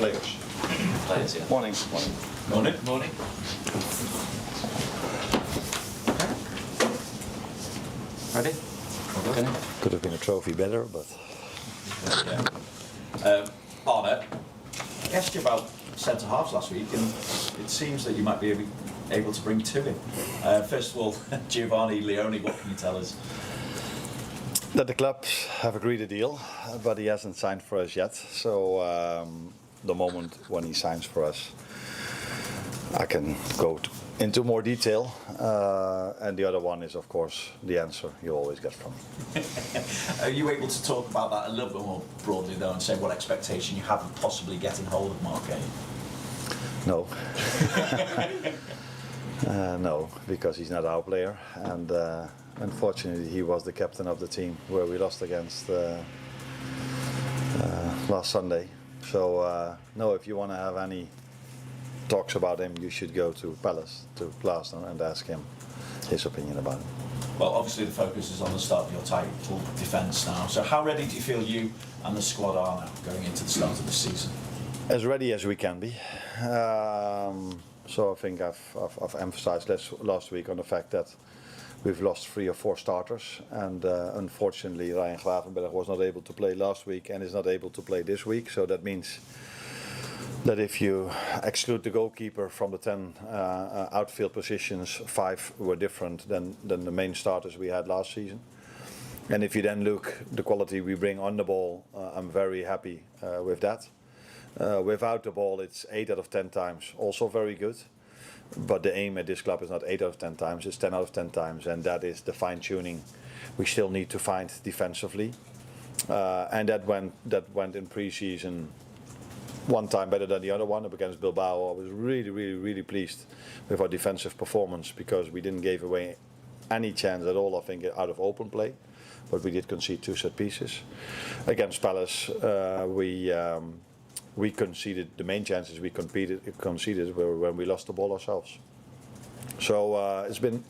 players. Players, yeah. Morning. Morning. Morning. Ready? Okay. Could have been a trophy better, but Yeah. Arne, I asked you about centre halves last week, and it seems that you might be able to bring two in. First of all, Giovanni Leone, what can you tell us? that the club have agreed a deal, but he hasn't signed for us yet. So the moment when he signs for us, I can go into more detail. And the other one is, of course, the answer you always get from me. Are you able to talk about that a little bit more broadly, though, and say what expectation you have of possibly getting hold of Mark Kane? No. No, because he's not our player, and unfortunately he was the captain of the team where we lost against last Sunday. So no, if you want to have any talks about him, you should go to Palace, to Glasner, and ask him his opinion about him. Well, obviously the focus is on the start of your title defence now. So how ready do you feel you and the squad are now going into the start of the season? As ready as we can be. So I think I've emphasised last week on the fact that we've lost 3 or 4 starters, and unfortunately Ryan Gravenberg was not able to play last week and is not able to play this week. So that means that if you exclude the goalkeeper from the 10 outfield positions, 5 were different than the main starters we had last season. And if you then look the quality we bring on the ball, I'm very happy with that. Without the ball, it's 8 out of 10 times, also very good. But the aim at this club is not 8 out of 10 times, it's 10 out of 10 times, and that is the fine-tuning we still need to find defensively. And that went in pre-season one time better than the other one. Up against Bilbao, I was really pleased with our defensive performance, because we didn't give away any chance at all, I think, out of open play. But we did concede 2 set pieces. Against Palace, we conceded the main chances we conceded were when we lost the ball ourselves. So it's been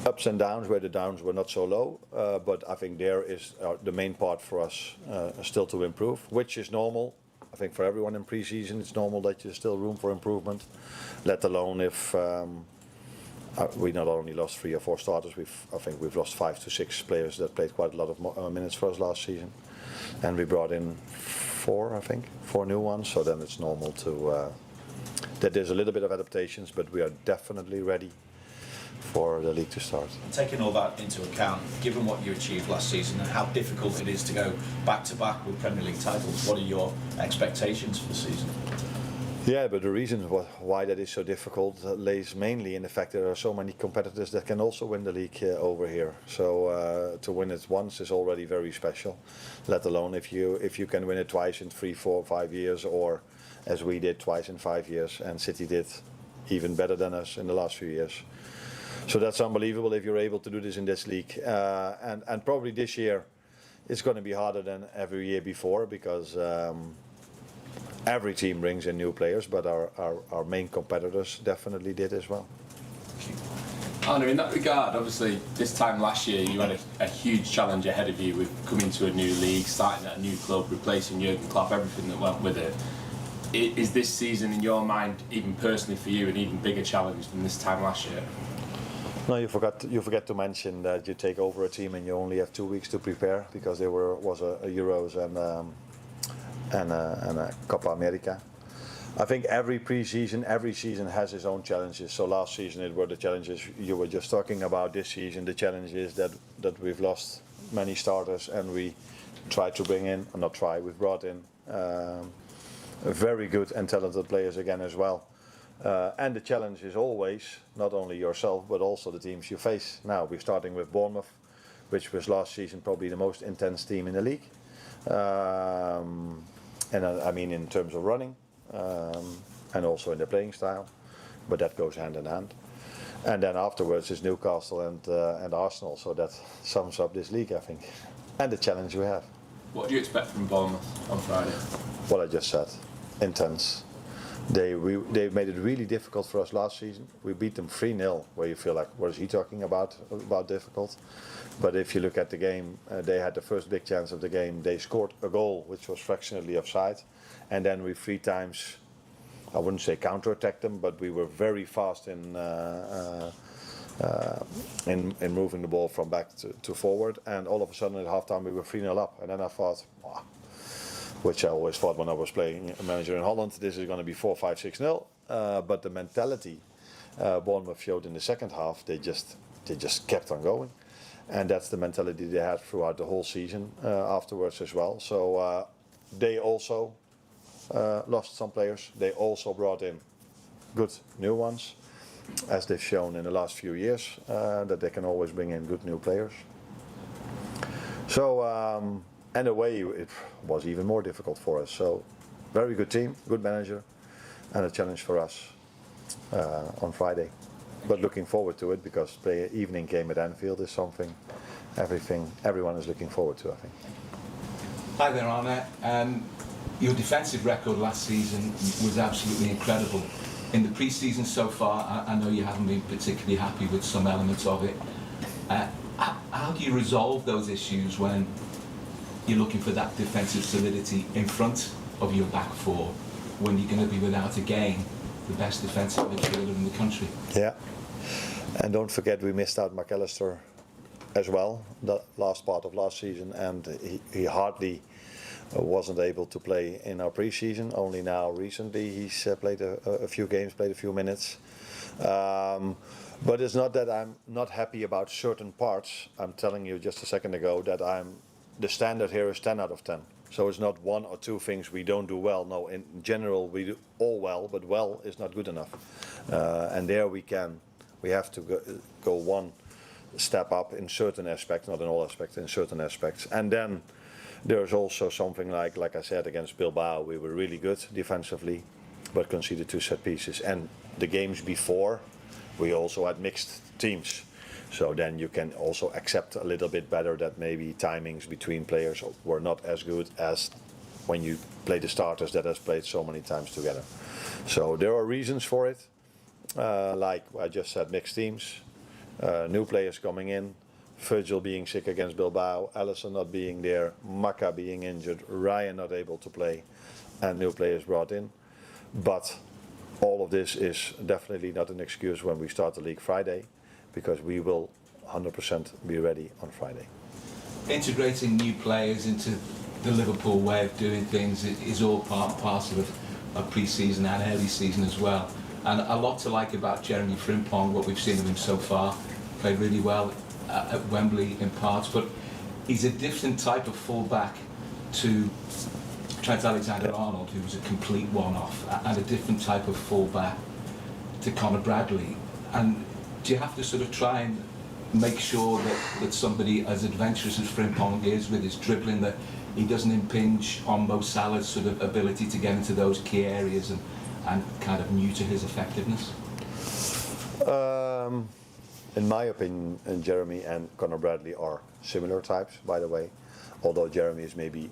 ups and downs, where the downs were not so low, but I think there is the main part for us still to improve, which is normal. I think for everyone in pre-season it's normal that there's still room for improvement, let alone if we not only lost 3 or 4 starters, I think we've lost 5 to 6 players that played quite a lot of minutes for us last season, and we brought in 4 new ones. So then it's normal to that there's a little bit of adaptations, but we are definitely ready for the league to start. Taking all that into account, given what you achieved last season and how difficult it is to go back to back with Premier League titles, what are your expectations for the season? Yeah, but the reason why that is so difficult lays mainly in the fact that there are so many competitors that can also win the league over here. So to win it once is already very special, let alone if you can win it twice in 3, 4, 5 years, or as we did twice in 5 years, and City did even better than us in the last few years. So that's unbelievable if you're able to do this in this league, and probably this year it's going to be harder than every year before, because every team brings in new players, but our main competitors definitely did as well. Arne, in that regard, obviously this time last year you had a huge challenge ahead of you with coming to a new league, starting at a new club, replacing Jurgen Klopp, everything that went with it. Is this season in your mind, even personally for you, an even bigger challenge than this time last year? No, you forget to mention that you take over a team and you only have 2 weeks to prepare, because there was a Euros and a Copa America. I think every season has its own challenges. So last season it were the challenges you were just talking about. This season the challenge is that we've lost many starters, and we tried to bring in, or not try, we've brought in very good and talented players again as well. And the challenge is always not only yourself but also the teams you face. Now we're starting with Bournemouth, which was last season probably the most intense team in the league. And I mean in terms of running, and also in the playing style, but that goes hand in hand. And then afterwards is Newcastle and Arsenal, so that sums up this league, I think, and the challenge we have. What do you expect from Bournemouth on Friday? What I just said, intense, They made it really difficult for us last season. We beat them 3-0, where you feel like, what is he talking about difficult? But if you look at the game, they had the first big chance of the game. They scored a goal, which was fractionally offside. And then we 3 times, I wouldn't say counter-attacked them, but we were very fast in moving the ball from back to forward. And all of a sudden at halftime we were 3-0 up. And then I thought, which I always thought when I was playing a manager in Holland, this is going to be 4-5, 6-0. But the mentality Bournemouth showed in the second half, they just kept on going. And that's the mentality they had throughout the whole season afterwards as well. So they also lost some players. They also brought in good new ones, as they've shown in the last few years, that they can always bring in good new players. So, and away it was even more difficult for us. So, very good team, good manager, and a challenge for us on Friday. But looking forward to it, because play an evening game at Anfield is something everyone is looking forward to, I think. Hi there, Arne. Your defensive record last season was absolutely incredible. In the pre-season so far, I know you haven't been particularly happy with some elements of it. How do you resolve those issues when you're looking for that defensive solidity in front of your back four, when you're going to be without again the best defensive midfielder in the country? Yeah, and don't forget we missed out McAllister as well, the last part of last season, and he hardly wasn't able to play in our pre-season. Only now recently he's played a few games, played a few minutes. But it's not that I'm not happy about certain parts. I'm telling you just a second ago that the standard here is 10 out of 10. So it's not 1 or 2 things we don't do well. No, in general we do all well, but well is not good enough. And there we have to go one step up in certain aspects, not in all aspects, in certain aspects. And then there's also something like I said, against Bilbao, we were really good defensively, but conceded 2 set pieces. And the games before, we also had mixed teams. So then you can also accept a little bit better that maybe timings between players were not as good as when you play the starters that has played so many times together. So there are reasons for it, like I just said, mixed teams, new players coming in, Virgil being sick against Bilbao, Alisson not being there, Maka being injured, Ryan not able to play, and new players brought in. But all of this is definitely not an excuse when we start the league Friday, because we will 100% be ready on Friday. Integrating new players into the Liverpool way of doing things is all part and parcel of pre-season and early season as well. And a lot to like about Jeremy Frimpong, what we've seen of him so far. Played really well at Wembley in parts, but he's a different type of fullback to Trent Alexander-Arnold, who was a complete one-off, and a different type of fullback to Conor Bradley. And do you have to sort of try and make sure that somebody as adventurous as Frimpong is with his dribbling, that he doesn't impinge on Mo Salah's sort of ability to get into those key areas and kind of new to his effectiveness? In my opinion, Jeremy and Conor Bradley are similar types, by the way, although Jeremy is maybe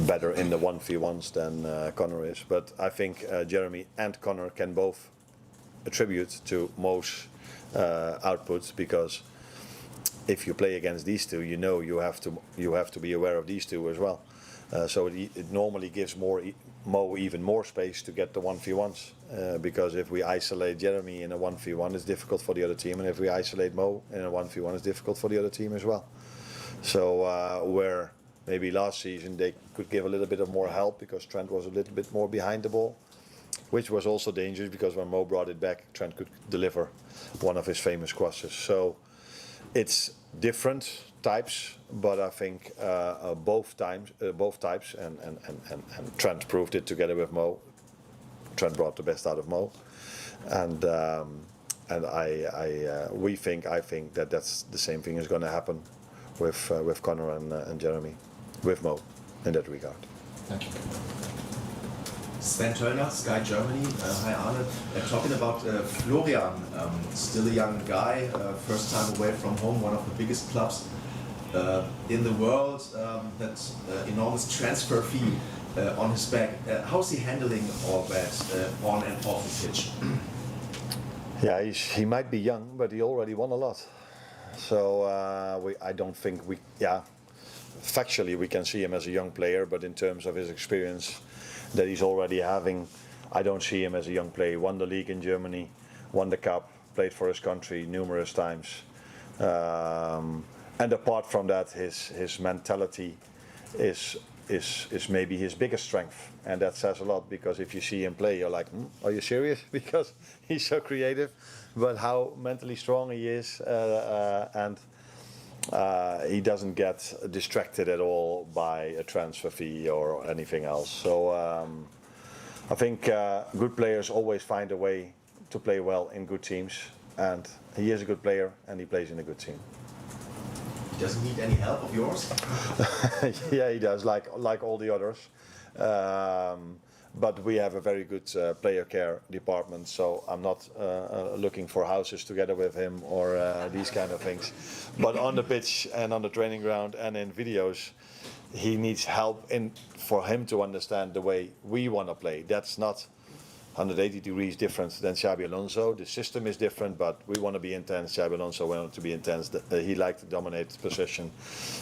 better in the 1v1s than Conor is. But I think Jeremy and Conor can both attribute to Mo's outputs, because if you play against these two, you know you have to be aware of these two as well. So it normally gives Mo even more space to get the 1v1s, because if we isolate Jeremy in a 1v1, it's difficult for the other team, and if we isolate Mo in a 1v1, it's difficult for the other team as well. So where maybe last season they could give a little bit of more help because Trent was a little bit more behind the ball, which was also dangerous because when Mo brought it back, Trent could deliver one of his famous crosses. So it's different types, but I think both types, and Trent proved it together with Mo. Trent brought the best out of Mo, and I think that that's the same thing is going to happen with Conor and Jeremy, with Mo, in that regard. Thank you. Sven Töllner, Sky Germany. Hi Arne. Talking about Florian, still a young guy, first time away from home, one of the biggest clubs. in the world, that enormous transfer fee on his back. How's he handling all that on and off the pitch? Yeah, he might be young, but he already won a lot. So I don't think factually we can see him as a young player, but in terms of his experience that he's already having, I don't see him as a young player. He won the league in Germany, won the cup, played for his country numerous times. And apart from that, his mentality is maybe his biggest strength, and that says a lot, because if you see him play, you're like, are you serious? Because he's so creative, but how mentally strong he is, and he doesn't get distracted at all by a transfer fee or anything else. So I think good players always find a way to play well in good teams, and he is a good player and he plays in a good team. He doesn't need any help of yours? Yeah, he does, like all the others. But we have a very good player care department, so I'm not looking for houses together with him or these kind of things. But on the pitch and on the training ground and in videos, he needs help for him to understand the way we want to play. That's not 180 degrees different than Xabi Alonso. The system is different, but we want to be intense. Xabi Alonso wanted to be intense. He liked to dominate the position.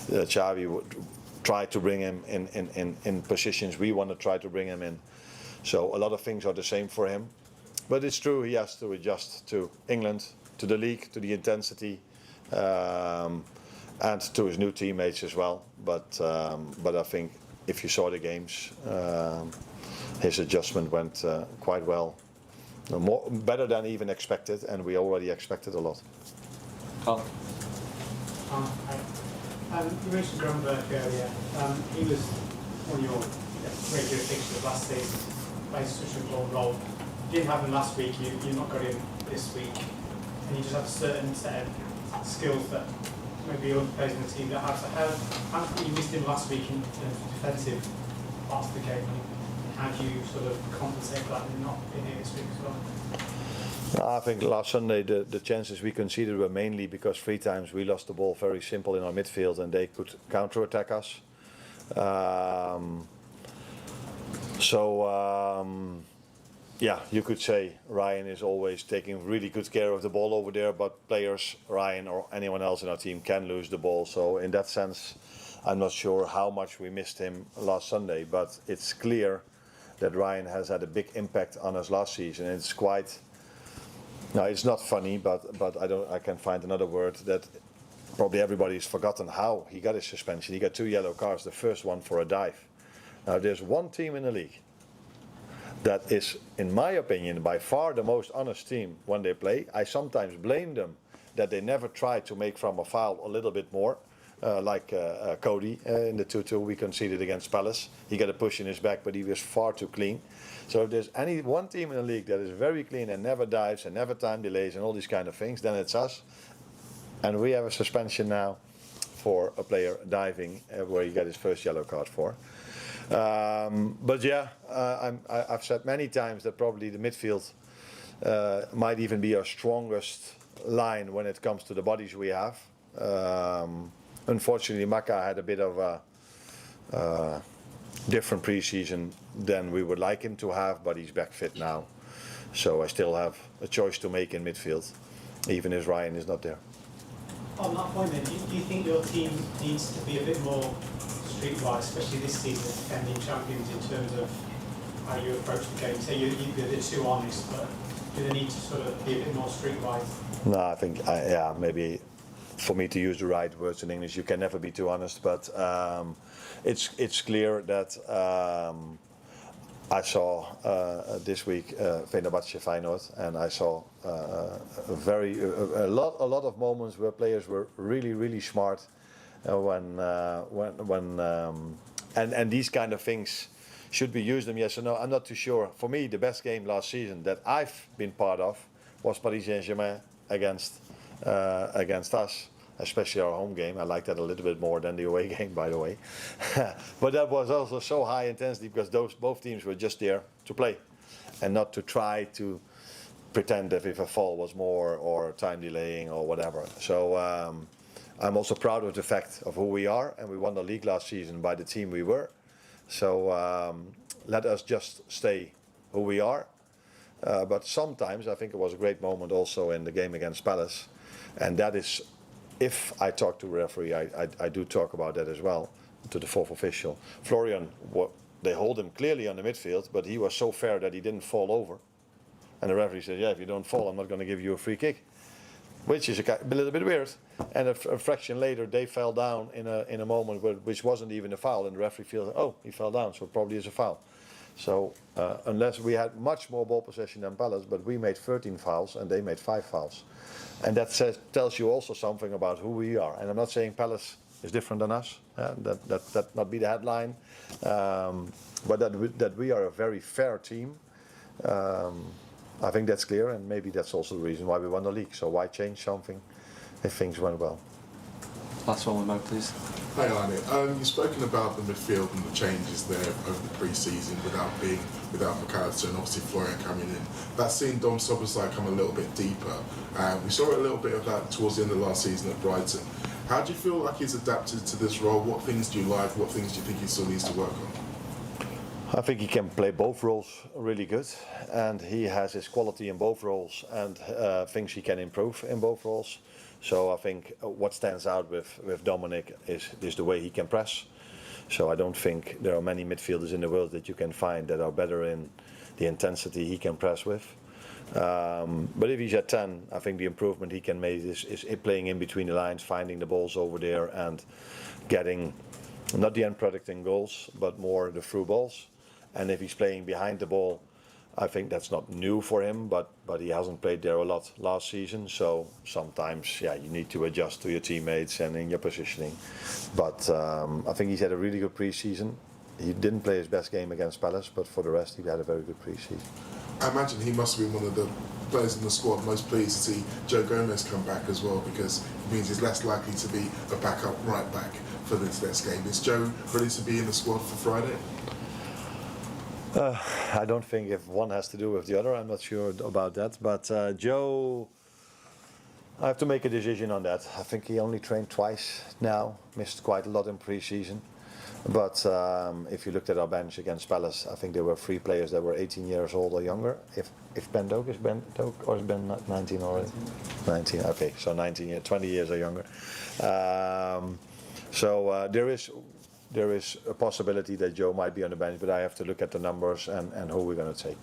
Xabi would try to bring him in positions we want to try to bring him in. So a lot of things are the same for him. But it's true, he has to adjust to England, to the league, to the intensity, and to his new teammates as well. But I think if you saw the games, his adjustment went quite well, better than even expected, and we already expected a lot. Carl? You mentioned Grunberg earlier. He was on your regular fixture last season, playing such an important role. You didn't have him last week, you've not got him this week, and you just have a certain set of skills that maybe other players in the team don't have. So how you missed him last week in defensive parts of the game? How do you sort of compensate for that and not being here this week as well? I think last Sunday the chances we conceded were mainly because 3 times we lost the ball very simple in our midfield and they could counter-attack us. Yeah, you could say Ryan is always taking really good care of the ball over there, but players, Ryan or anyone else in our team, can lose the ball. So in that sense, I'm not sure how much we missed him last Sunday, but it's clear that Ryan has had a big impact on us last season. And it's quite, now it's not funny, but I can find another word that probably everybody's forgotten how he got his suspension. He got 2 yellow cards, the first one for a dive. Now there's one team in the league that is, in my opinion, by far the most honest team when they play. I sometimes blame them that they never try to make from a foul a little bit more. Like Cody in the 2-2 we conceded against Palace. He got a push in his back, but he was far too clean. So if there's any one team in the league that is very clean and never dives and never time delays and all these kind of things, then it's us. And we have a suspension now for a player diving where he got his first yellow card for. But yeah, I've said many times that probably the midfield might even be our strongest line when it comes to the bodies we have. Unfortunately, Maka had a bit of a different pre-season than we would like him to have, but he's back fit now. So I still have a choice to make in midfield, even if Ryan is not there. On that point then, do you think your team needs to be a bit more streetwise, especially this season as defending champions, in terms of how you approach the game? Say you're a bit too honest, but do they need to sort of be a bit more streetwise? No, I think, yeah, maybe for me to use the right words in English, you can never be too honest, but it's clear that I saw this week Fenerbahce Feyenoord, and I saw a lot of moments where players were really smart and these kind of things. Should we use them, yes or no? I'm not too sure. For me, the best game last season that I've been part of was Paris Saint-Germain against us, especially our home game. I like that a little bit more than the away game, by the way. But that was also so high intensity because both teams were just there to play and not to try to pretend that if a fall was more or time delaying or whatever. So I'm also proud of the fact of who we are, and we won the league last season by the team we were. So let us just stay who we are. But sometimes I think it was a great moment also in the game against Palace, and that is, if I talk to the referee, I do talk about that as well, to the fourth official. Florian, they hold him clearly on the midfield, but he was so fair that he didn't fall over. And the referee said, yeah, if you don't fall, I'm not going to give you a free kick. Which is a little bit weird. And a fraction later, they fell down in a moment which wasn't even a foul, and the referee feels, oh, he fell down, so it probably is a foul. So unless we had much more ball possession than Palace, but we made 13 fouls and they made 5 fouls. And that tells you also something about who we are. And I'm not saying Palace is different than us. That not be the headline. But that we are a very fair team. I think that's clear, and maybe that's also the reason why we won the league. So why change something if things went well? Last one, Mo, please. Hi Arne, you've spoken about the midfield and the changes there over the pre-season without McAllister and obviously Florian coming in. That's seen Dom Szoboszlai come a little bit deeper. We saw a little bit of that towards the end of last season at Brighton. How do you feel like he's adapted to this role? What things do you like? What things do you think he still needs to work on? I think he can play both roles really good, and he has his quality in both roles and things he can improve in both roles. So I think what stands out with Dominic is the way he can press. So I don't think there are many midfielders in the world that you can find that are better in the intensity he can press with. But if he's at 10, I think the improvement he can make is playing in between the lines, finding the balls over there and getting not the end product in goals, but more the through balls. And if he's playing behind the ball, I think that's not new for him, but he hasn't played there a lot last season. So sometimes, yeah, you need to adjust to your teammates and in your positioning. But I think he's had a really good pre-season. He didn't play his best game against Palace, but for the rest, he had a very good pre-season. I imagine he must have been one of the players in the squad most pleased to see Joe Gomez come back as well, because it means he's less likely to be a backup right back for this next game. Is Joe ready to be in the squad for Friday? I don't think if one has to do with the other. I'm not sure about that. But Joe, I have to make a decision on that. I think he only trained twice now, missed quite a lot in pre-season. But if you looked at our bench against Palace, I think there were 3 players that were 18 years old or younger. If Ben Doak is or is Ben 19 already? 19. Okay, so 19, 20 years or younger. So there is a possibility that Joe might be on the bench, but I have to look at the numbers and who we're going to take.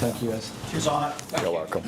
Thank you, guys. Cheers, Arne. You're welcome.